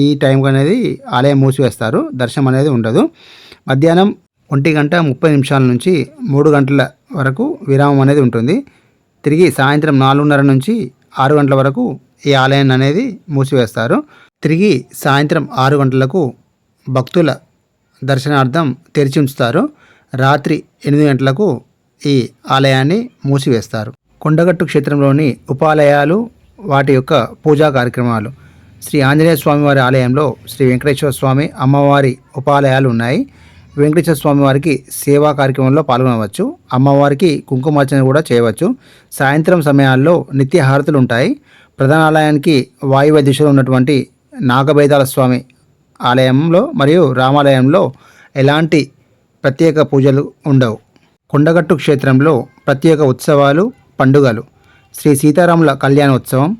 ఈ టైంకి అనేది ఆలయం మూసివేస్తారు, దర్శనం అనేది ఉండదు. మధ్యాహ్నం 1:30 నుంచి 3 గంటల వరకు విరామం అనేది ఉంటుంది. తిరిగి సాయంత్రం 4:30 నుంచి 6 గంటల వరకు ఈ ఆలయాన్ని అనేది మూసివేస్తారు. తిరిగి సాయంత్రం 6 గంటలకు భక్తుల దర్శనార్థం తెరిచి ఉంచుతారు. రాత్రి 8 గంటలకు ఈ ఆలయాన్ని మూసివేస్తారు. కొండగట్టు క్షేత్రంలోని ఉపాలయాలు, వాటి యొక్క పూజా కార్యక్రమాలు: శ్రీ ఆంజనేయ స్వామి వారి ఆలయంలో శ్రీ వెంకటేశ్వర స్వామి, అమ్మవారి ఉపాలయాలు ఉన్నాయి. వెంకటేశ్వర స్వామి వారికి సేవా కార్యక్రమంలో పాల్గొనవచ్చు. అమ్మవారికి కుంకుమార్చన కూడా చేయవచ్చు. సాయంత్రం సమయాల్లో నిత్య హారతులు ఉంటాయి. ప్రధాన ఆలయానికి వాయువ్య దిశలో ఉన్నటువంటి నాగబేతాళ స్వామి ఆలయంలో మరియు రామాలయంలో ఎలాంటి ప్రత్యేక పూజలు ఉండవు. కొండగట్టు క్షేత్రంలో ప్రత్యేక ఉత్సవాలు, పండుగలు: శ్రీ సీతారాముల కళ్యాణోత్సవం,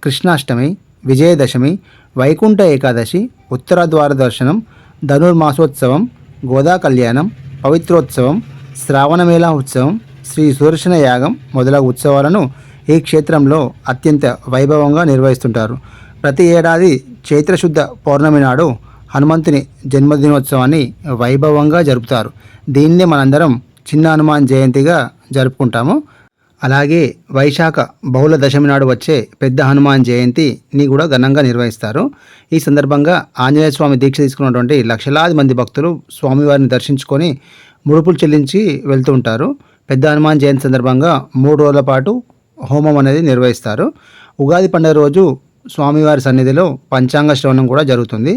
కృష్ణాష్టమి, విజయదశమి, వైకుంఠ ఏకాదశి, ఉత్తరద్వార దర్శనం, ధనుర్మాసోత్సవం, గోదా కళ్యాణం, పవిత్రోత్సవం, శ్రావణమేళ ఉత్సవం, శ్రీ సుదర్శన యాగం మొదలగు ఉత్సవాలను ఈ క్షేత్రంలో అత్యంత వైభవంగా నిర్వహిస్తుంటారు. ప్రతి ఏడాది చైత్రశుద్ధ పౌర్ణమి నాడు హనుమంతుని జన్మదినోత్సవాన్ని వైభవంగా జరుపుతారు. దీన్నే మనందరం చిన్న హనుమాన్ జయంతిగా జరుపుకుంటాము. అలాగే వైశాఖ బహుళ దశమి నాడు వచ్చే పెద్ద హనుమాన్ జయంతిని కూడా ఘనంగా నిర్వహిస్తారు. ఈ సందర్భంగా ఆంజనేయ స్వామి దీక్ష తీసుకున్నటువంటి లక్షలాది మంది భక్తులు స్వామివారిని దర్శించుకొని ముడుపులు చెల్లించి వెళ్తూ ఉంటారు. పెద్ద హనుమాన్ జయంతి సందర్భంగా 3 రోజుల పాటు హోమం అనేది నిర్వహిస్తారు. ఉగాది పండుగ రోజు స్వామివారి సన్నిధిలో పంచాంగ శ్రవణం కూడా జరుగుతుంది.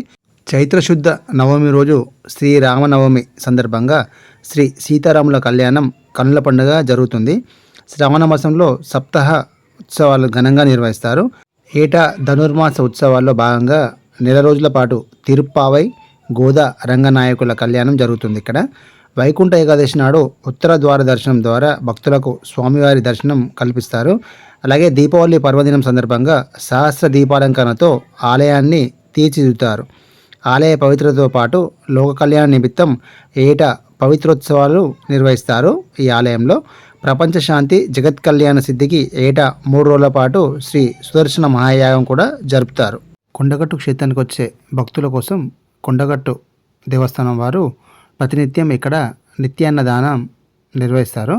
చైత్రశుద్ధ నవమి రోజు శ్రీరామనవమి సందర్భంగా శ్రీ సీతారాముల కళ్యాణం కనుల పండుగ జరుగుతుంది. శ్రావణ మాసంలో సప్తాహ ఉత్సవాలు ఘనంగా నిర్వహిస్తారు. ఏటా ధనుర్మాస ఉత్సవాల్లో భాగంగా నెల రోజుల పాటు తిరుప్పావై గోద రంగనాయకుల కళ్యాణం జరుగుతుంది. ఇక్కడ వైకుంఠ ఏకాదశి నాడు ఉత్తర ద్వార దర్శనం ద్వారా భక్తులకు స్వామివారి దర్శనం కల్పిస్తారు. అలాగే దీపావళి పర్వదినం సందర్భంగా సహస్ర దీపాలంకరణతో ఆలయాన్ని తీర్చిదిద్దుతారు. ఆలయ పవిత్రతతో పాటు లోక కళ్యాణ నిమిత్తం ఏటా పవిత్రోత్సవాలు నిర్వహిస్తారు. ఈ ఆలయంలో ప్రపంచ శాంతి జగత్ కళ్యాణ సిద్ధికి ఏటా 3 రోజుల పాటు శ్రీ సుదర్శన మహాయాగం కూడా జరుపుతారు. కొండగట్టు క్షేత్రానికి వచ్చే భక్తుల కోసం కొండగట్టు దేవస్థానం వారు ప్రతినిత్యం ఇక్కడ నిత్యాన్నదానం నిర్వహిస్తారు.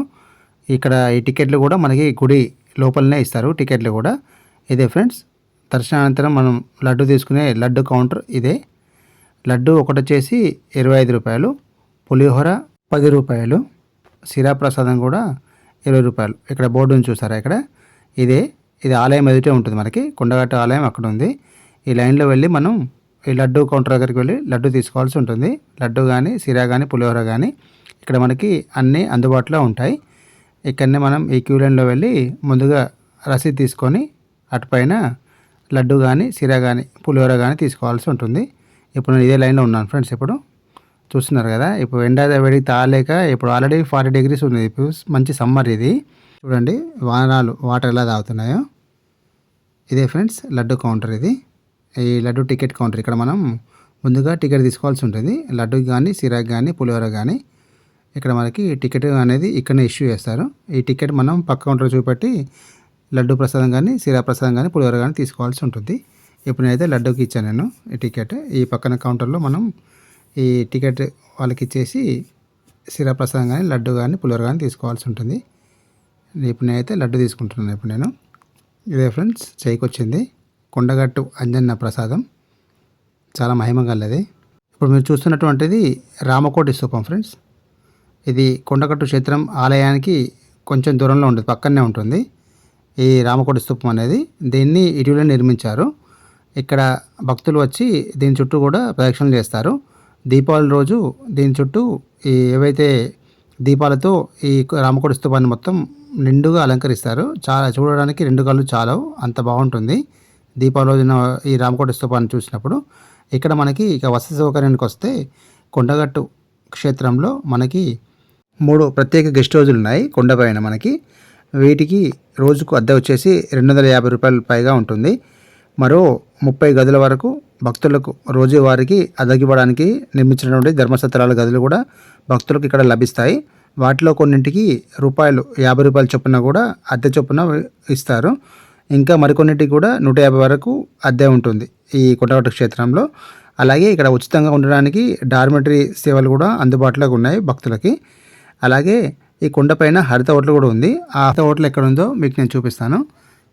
ఇక్కడ ఈ టికెట్లు కూడా మనకి గుడి లోపలనే ఇస్తారు. టికెట్లు కూడా ఇదే ఫ్రెండ్స్. దర్శనానంతరం మనం లడ్డు తీసుకునే లడ్డు కౌంటర్ ఇదే. లడ్డు ఒకటి వచ్చేసి 25 రూపాయలు, పులిహోర 10 రూపాయలు, సిరా ప్రసాదం కూడా 20 రూపాయలు. ఇక్కడ బోర్డును చూసారా ఇక్కడ ఇది ఆలయం ఎదుటే ఉంటుంది. మనకి కొండగట్టు ఆలయం అక్కడ ఉంది. ఈ లైన్లో వెళ్ళి మనం ఈ లడ్డు కౌంటర్ దగ్గరికి వెళ్ళి లడ్డు తీసుకోవాల్సి ఉంటుంది. లడ్డు కానీ సిరా కానీ పులిహోర కానీ ఇక్కడ మనకి అన్నీ అందుబాటులో ఉంటాయి. ఇక్కడనే మనం ఈ క్యూ లైన్లో వెళ్ళి ముందుగా రసీదు తీసుకొని అటుపైన లడ్డు కానీ సిరా కానీ పులిహోర కానీ తీసుకోవాల్సి ఉంటుంది. ఇప్పుడు నేను ఇదే లైన్లో ఉన్నాను ఫ్రెండ్స్. ఇప్పుడు చూస్తున్నారు కదా, ఇప్పుడు ఎండ వేడికి తాగలేక ఇప్పుడు ఆల్రెడీ 40 డిగ్రీస్ ఉంది. ఇప్పుడు మంచి సమ్మర్ ఇది. చూడండి వాటర్ ఎలా తాగుతున్నాయో. ఇదే ఫ్రెండ్స్ లడ్డు కౌంటర్ ఇది. ఈ లడ్డు టికెట్ కౌంటర్. ఇక్కడ మనం ముందుగా టికెట్ తీసుకోవాల్సి ఉంటుంది. లడ్డుకి కానీ సిరాకి కానీ పులిహోర కానీ ఇక్కడ మనకి టికెట్ అనేది ఇక్కడనే ఇష్యూ చేస్తారు. ఈ టికెట్ మనం పక్క కౌంటర్ చూపెట్టి లడ్డు ప్రసాదం కానీ సిరా ప్రసాదం కానీ పులిహోర కానీ తీసుకోవాల్సి ఉంటుంది. ఇప్పుడు నేనైతే లడ్డూకి ఇచ్చాను నేను ఈ టికెట్. ఈ పక్కన కౌంటర్లో మనం ఈ టికెట్ వాళ్ళకి ఇచ్చేసి సిరా ప్రసాదం కానీ లడ్డు కానీ పులిహోర కానీ తీసుకోవాల్సి ఉంటుంది. ఇప్పుడు నేనైతే లడ్డు తీసుకుంటున్నాను. ఇప్పుడు నేను ఇదే ఫ్రెండ్స్ చేయికి వచ్చింది కొండగట్టు అంజన్న ప్రసాదం. చాలా మహిమ గలది. ఇప్పుడు మీరు చూస్తున్నటువంటిది రామకోటి స్తూపం ఫ్రెండ్స్. ఇది కొండగట్టు క్షేత్రం ఆలయానికి కొంచెం దూరంలో ఉంటుంది, పక్కనే ఉంటుంది ఈ రామకోటి స్తూపం అనేది. దీన్ని ఇటీవల నిర్మించారు. ఇక్కడ భక్తులు వచ్చి దీని చుట్టూ కూడా ప్రదక్షిణలు చేస్తారు. దీపావళి రోజు దీని చుట్టూ ఏవైతే దీపాలతో ఈ రామకోటి స్తూపాన్ని మొత్తం నిండుగా అలంకరిస్తారు. చాలా చూడడానికి 2 కళ్ళు చాలవు, అంత బాగుంటుంది. దీపావళి రోజున ఈ రామకోటి స్తూపాన్ని చూసినప్పుడు. ఇక్కడ మనకి ఇక వసతి సౌకర్యానికి వస్తే కొండగట్టు క్షేత్రంలో మనకి 3 ప్రత్యేక గెస్ట్ హౌజులు ఉన్నాయి కొండపైన మనకి. వీటికి రోజుకు అద్దె వచ్చేసి 250 రూపాయలు పైగా ఉంటుంది. మరో 30 గదుల వరకు భక్తులకు రోజువారికి అద్దెకివ్వడానికి నిర్మించినటువంటి ధర్మసత్రాల గదులు కూడా భక్తులకు ఇక్కడ లభిస్తాయి. వాటిలో కొన్నింటికి రూపాయలు 50 రూపాయల చొప్పున కూడా అద్దె చొప్పున ఇస్తారు. ఇంకా మరికొన్నింటికి కూడా 150 వరకు అద్దె ఉంటుంది ఈ కొండగట్టు క్షేత్రంలో. అలాగే ఇక్కడ ఉచితంగా ఉండడానికి డార్మెటరీ సేవలు కూడా అందుబాటులోకి ఉన్నాయి భక్తులకి. అలాగే ఈ కొండపైన హరిత హోటల్ కూడా ఉంది. ఆ హరిత హోటల్ ఎక్కడ ఉందో మీకు నేను చూపిస్తాను.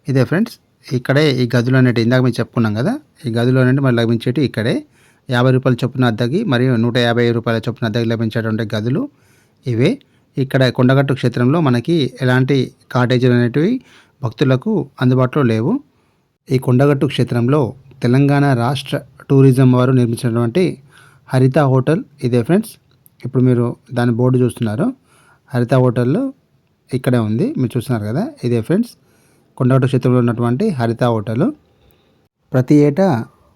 ఇదే ఫ్రెండ్స్, ఇక్కడే ఈ గదులు అనేవి ఇందాక మేము చెప్పుకున్నాం కదా, ఈ గదులు అనేవి మరి లభించేటి ఇక్కడే 50 రూపాయల చొప్పున అద్దెకి మరియు 150 రూపాయల చొప్పున అద్దెకి లభించేటువంటి గదులు ఇవే. ఇక్కడ కొండగట్టు క్షేత్రంలో మనకి ఎలాంటి కాటేజీలు అనేటివి భక్తులకు అందుబాటులో లేవు. ఈ కొండగట్టు క్షేత్రంలో తెలంగాణ రాష్ట్ర టూరిజం వారు నిర్మించినటువంటి హరిత హోటల్ ఇదే ఫ్రెండ్స్. ఇప్పుడు మీరు దాని బోర్డు చూస్తున్నారు. హరిత హోటల్ ఇక్కడే ఉంది, మీరు చూస్తున్నారు కదా, ఇదే ఫ్రెండ్స్ కొండగట్టు క్షేత్రంలో ఉన్నటువంటి హరిత హోటల్. ప్రతి ఏటా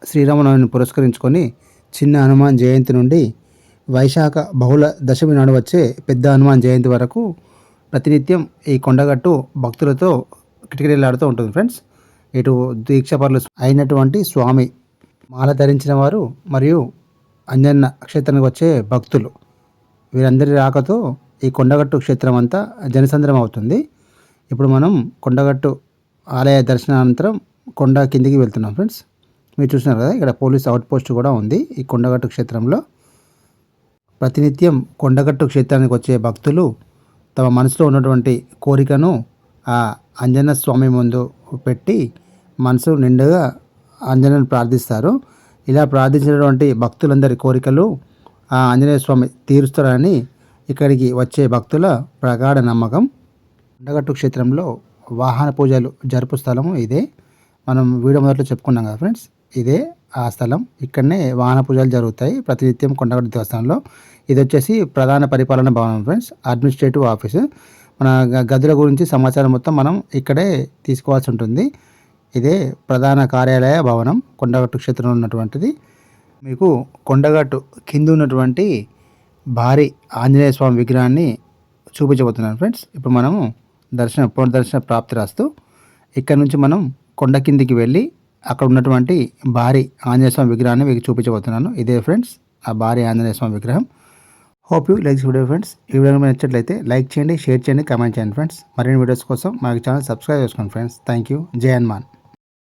శ్రీరామనవమిని పురస్కరించుకొని చిన్న హనుమాన్ జయంతి నుండి వైశాఖ బహుళ దశమి నాడు వచ్చే పెద్ద హనుమాన్ జయంతి వరకు ప్రతినిత్యం ఈ కొండగట్టు భక్తులతో కిటకిటలాడుతూ ఉంటుంది ఫ్రెండ్స్. ఇటు దీక్షపరులు అయినటువంటి స్వామి, మాల ధరించిన వారు మరియు అంజన్న క్షేత్రానికి వచ్చే భక్తులు, వీరందరి రాకతో ఈ కొండగట్టు క్షేత్రం అంతా జనసంద్రం అవుతుంది. ఇప్పుడు మనం కొండగట్టు ఆలయ దర్శనానంతరం కొండ కిందికి వెళ్తున్నాం ఫ్రెండ్స్. మీరు చూస్తున్నారు కదా, ఇక్కడ పోలీస్ అవుట్ పోస్ట్ కూడా ఉంది ఈ కొండగట్టు క్షేత్రంలో. ప్రతినిత్యం కొండగట్టు క్షేత్రానికి వచ్చే భక్తులు తమ మనసులో ఉన్నటువంటి కోరికను ఆ ఆంజనేయ స్వామి ముందు పెట్టి మనసు నిండుగా ఆంజనేయుని ప్రార్థిస్తారు. ఇలా ప్రార్థించినటువంటి భక్తులందరి కోరికలు ఆ ఆంజనేయ స్వామి తీరుస్తారని ఇక్కడికి వచ్చే భక్తుల ప్రగాఢ నమ్మకం. కొండగట్టు క్షేత్రంలో వాహన పూజలు జరుపు స్థలము ఇదే. మనం వీడియో మొదట్లో చెప్పుకున్నాం కదా ఫ్రెండ్స్, ఇదే ఆ స్థలం. ఇక్కడనే వాహన పూజలు జరుగుతాయి ప్రతినిత్యం కొండగట్టు దేవస్థానంలో. ఇది వచ్చేసి ప్రధాన పరిపాలన భవనం ఫ్రెండ్స్, అడ్మినిస్ట్రేటివ్ ఆఫీసు. మన గదుల గురించి సమాచారం మొత్తం మనం ఇక్కడే తీసుకోవాల్సి ఉంటుంది. ఇదే ప్రధాన కార్యాలయ భవనం కొండగట్టు క్షేత్రంలో ఉన్నటువంటిది. మీకు కొండగట్టు కింద ఉన్నటువంటి భారీ ఆంజనేయ స్వామి విగ్రహాన్ని చూపించబోతున్నాను ఫ్రెండ్స్. ఇప్పుడు మనము పునర్దర్శన ప్రాప్తి రాస్తూ ఇక్కడ నుంచి మనం కొండ కిందికి వెళ్ళి అక్కడ ఉన్నటువంటి భారీ ఆంజనేయ స్వామి విగ్రహాన్ని మీకు చూపించబోతున్నాను. ఇదే ఫ్రెండ్స్ ఆ భారీ ఆంజనేయ స్వామి విగ్రహం. Hope you like video friends. ఈ వీడియో నచ్చినట్లయితే లైక్ చేయండి, షేర్ చేయండి, కామెంట్ చేయండి ఫ్రెండ్స్. మరిన్ని వీడియోస్ కోసం మా ఛానల్ సబ్స్క్రైబ్ చేసుకోండి ఫ్రెండ్స్. Thank you. జై హనుమాన్.